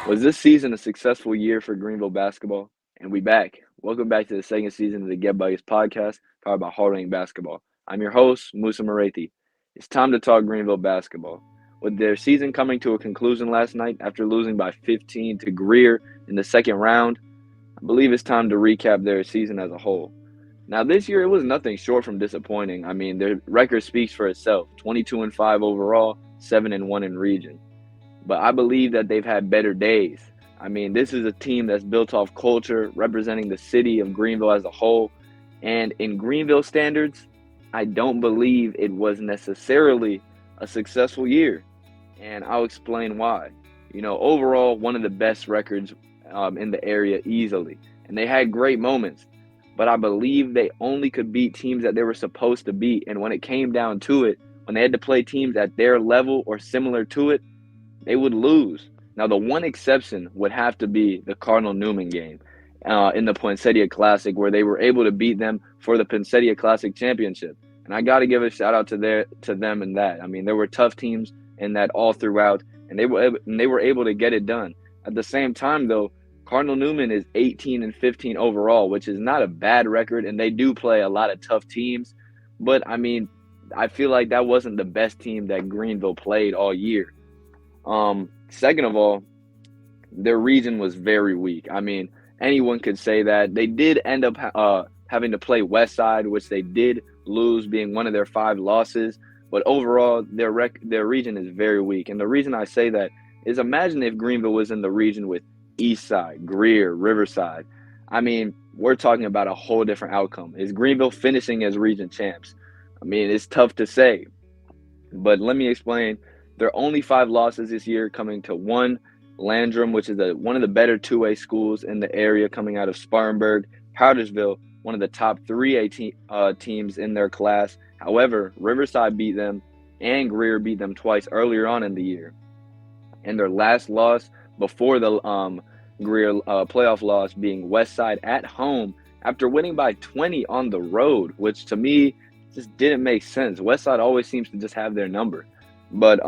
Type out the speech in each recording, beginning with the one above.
Was this season a successful year for Greenville basketball? And we back. Welcome back to the second season of the Get Buddies podcast, powered by Harding Basketball. I'm your host, Musa Moretti. It's time to talk Greenville basketball. With their season coming to a conclusion last night after losing by 15 to Greer in the second round, I believe it's time to recap their season as a whole. Now, this year it was nothing short from disappointing. I mean, their record speaks for itself: 22-5 overall, 7-1 in region. But I believe that they've had better days. I mean, this is a team that's built off culture, representing the city of Greenville as a whole. And in Greenville standards, I don't believe it was necessarily a successful year. And I'll explain why. Overall, one of the best records in the area easily. And they had great moments. But I believe they only could beat teams that they were supposed to beat. And when it came down to it, when they had to play teams at their level or similar to it, they would lose. Now, the one exception would have to be the Cardinal Newman game in the Poinsettia Classic, where they were able to beat them for the Poinsettia Classic championship. And I got to give a shout out to them in that. I mean, there were tough teams in that all throughout, and they were able to get it done. At the same time, though, Cardinal Newman is 18-15 overall, which is not a bad record, and they do play a lot of tough teams. But I mean, I feel like that wasn't the best team that Greenville played all year. Second of all, their region was very weak. I mean, anyone could say that. They did end up having to play Westside, which they did lose, being one of their 5 losses. But overall, their region is very weak. And the reason I say that is, imagine if Greenville was in the region with Eastside, Greer, Riverside. I mean, we're talking about a whole different outcome. Is Greenville finishing as region champs? I mean, it's tough to say. But let me explain. There are only 5 losses this year, coming to 1, Landrum, which is one of the better 2A schools in the area, coming out of Spartanburg, Powdersville, one of the top 3A teams in their class. However, Riverside beat them, and Greer beat them twice earlier on in the year. And their last loss before the Greer playoff loss being Westside at home after winning by 20 on the road, which to me just didn't make sense. Westside always seems to just have their number. But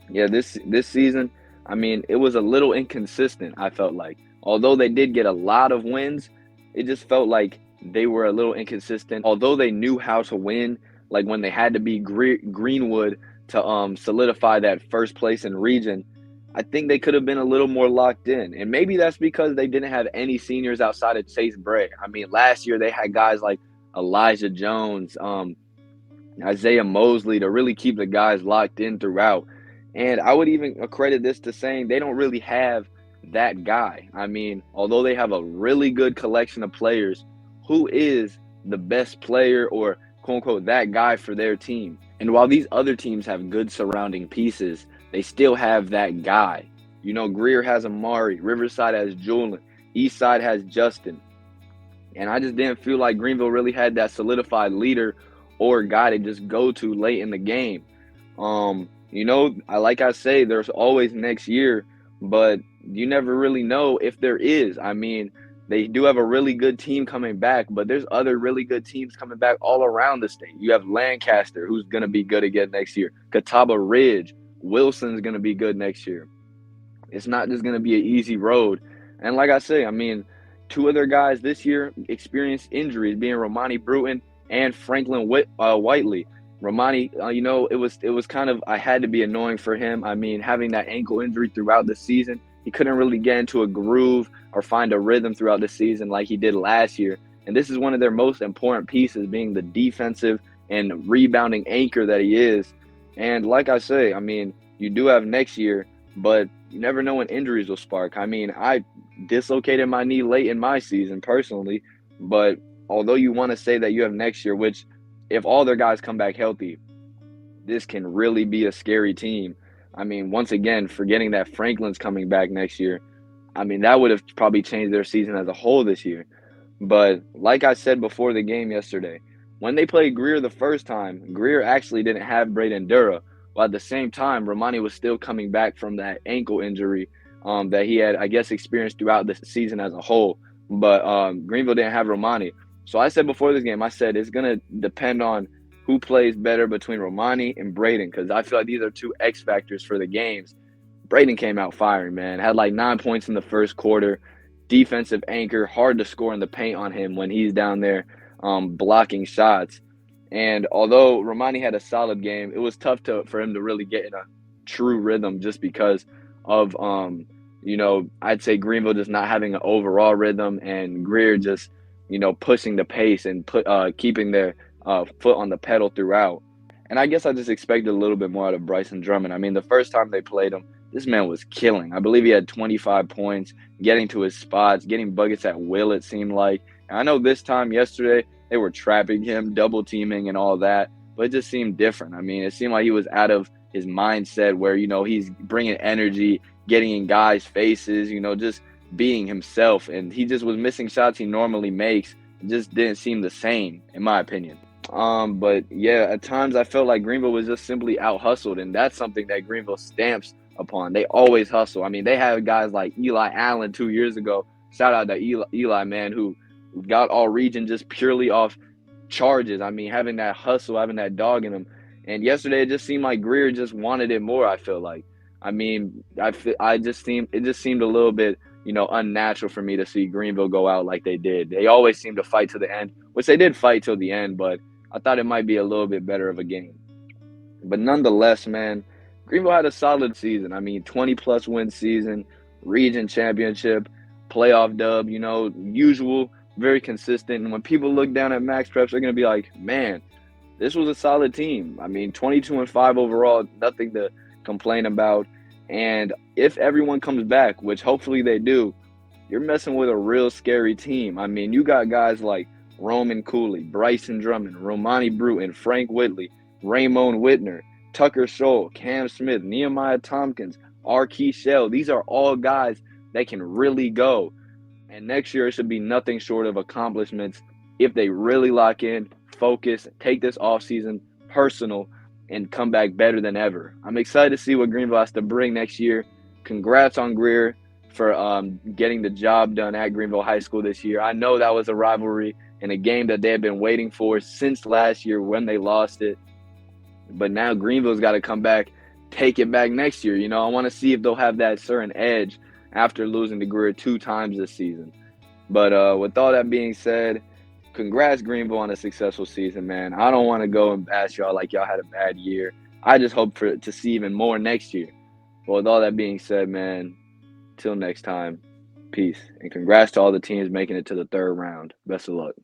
this season, I mean, it was a little inconsistent, I felt like. Although they did get a lot of wins, it just felt like they were a little inconsistent. Although they knew how to win, like when they had to beat Greenwood to solidify that first place in region, I think they could have been a little more locked in. And maybe that's because they didn't have any seniors outside of Chase Bray. I mean, last year they had guys like Elijah Jones, Isaiah Mosley to really keep the guys locked in throughout. And I would even accredit this to saying they don't really have that guy. I mean, although they have a really good collection of players, who is the best player or quote-unquote that guy for their team? And while these other teams have good surrounding pieces, they still have that guy. Greer has Amari, Riverside has Julian, Eastside has Justin. And I just didn't feel like Greenville really had that solidified leader or guy to just go to late in the game. Like I say, there's always next year, but you never really know if there is. I mean, they do have a really good team coming back, but there's other really good teams coming back all around the state. You have Lancaster, who's going to be good again next year. Catawba Ridge, Wilson's going to be good next year. It's not just going to be an easy road. And like I say, I mean, 2 other guys this year experienced injuries, being Romani Bruton and Franklin Whiteley. Romani, it was kind of, I had to be annoying for him. I mean, having that ankle injury throughout the season, he couldn't really get into a groove or find a rhythm throughout the season like he did last year. And this is one of their most important pieces, being the defensive and rebounding anchor that he is. And like I say, I mean, you do have next year, but you never know when injuries will spark. I mean, I dislocated my knee late in my season personally, but although you want to say that you have next year, which if all their guys come back healthy, this can really be a scary team. I mean, once again, forgetting that Franklin's coming back next year, I mean, that would have probably changed their season as a whole this year. But like I said before the game yesterday, when they played Greer the first time, Greer actually didn't have Braden Dura. While at the same time, Romani was still coming back from that ankle injury that he had, I guess, experienced throughout the season as a whole. But Greenville didn't have Romani. So I said before this game, I said it's going to depend on who plays better between Romani and Braden, because I feel like these are 2 X factors for the games Braden came out firing, man. Had like 9 points in the first quarter. Defensive anchor, hard to score in the paint on him when he's down there blocking shots. And although Romani had a solid game, it was tough for him to really get in a true rhythm just because of I'd say Greenville just not having an overall rhythm and Greer just pushing the pace and keeping their foot on the pedal throughout. And I guess I just expected a little bit more out of Bryson Drummond. I mean, the first time they played him, this man was killing. I believe he had 25 points, getting to his spots, getting buckets at will, it seemed like. And I know this time yesterday, they were trapping him, double teaming and all that, but it just seemed different. I mean, it seemed like he was out of his mindset where, he's bringing energy, getting in guys' faces, just being himself. And he just was missing shots he normally makes. It just didn't seem the same, in my opinion. But yeah, at times I felt like Greenville was just simply out-hustled, and that's something that Greenville stamps upon. They always hustle. I mean, they had guys like Eli Allen 2 years ago. Shout out to Eli, man, who got all region just purely off charges. I mean, having that hustle, having that dog in him. And yesterday, it just seemed like Greer just wanted it more, I feel like. I mean, it just seemed a little bit, unnatural for me to see Greenville go out like they did. They always seem to fight to the end, which they did fight till the end, but I thought it might be a little bit better of a game. But nonetheless, man, Greenville had a solid season. I mean, 20-plus win season, region championship, playoff dub, usual, very consistent. And when people look down at Max Preps, they're going to be like, man, this was a solid team. I mean, 22-5 overall, nothing to complain about. And if everyone comes back, which hopefully they do, you're messing with a real scary team. I mean, you got guys like Roman Cooley, Bryson Drummond, Romani Bruton, Frank Whitley, Raymond Whitner, Tucker Scholl, Cam Smith, Nehemiah Tompkins, R. Key Shell. These are all guys that can really go. And next year, it should be nothing short of accomplishments if they really lock in, focus, take this offseason personal, and come back better than ever. I'm excited to see what Greenville has to bring next year. Congrats on Greer for getting the job done at Greenville High School this year. I know that was a rivalry and a game that they had been waiting for since last year when they lost it. But now Greenville's got to come back, take it back next year. I want to see if they'll have that certain edge after losing to Greer 2 times this season. But with all that being said, congrats Greenville on a successful season, man. I don't want to go and bash y'all like y'all had a bad year. I just hope to see even more next year. But with all that being said, man, till next time, peace. And congrats to all the teams making it to the 3rd round. Best of luck.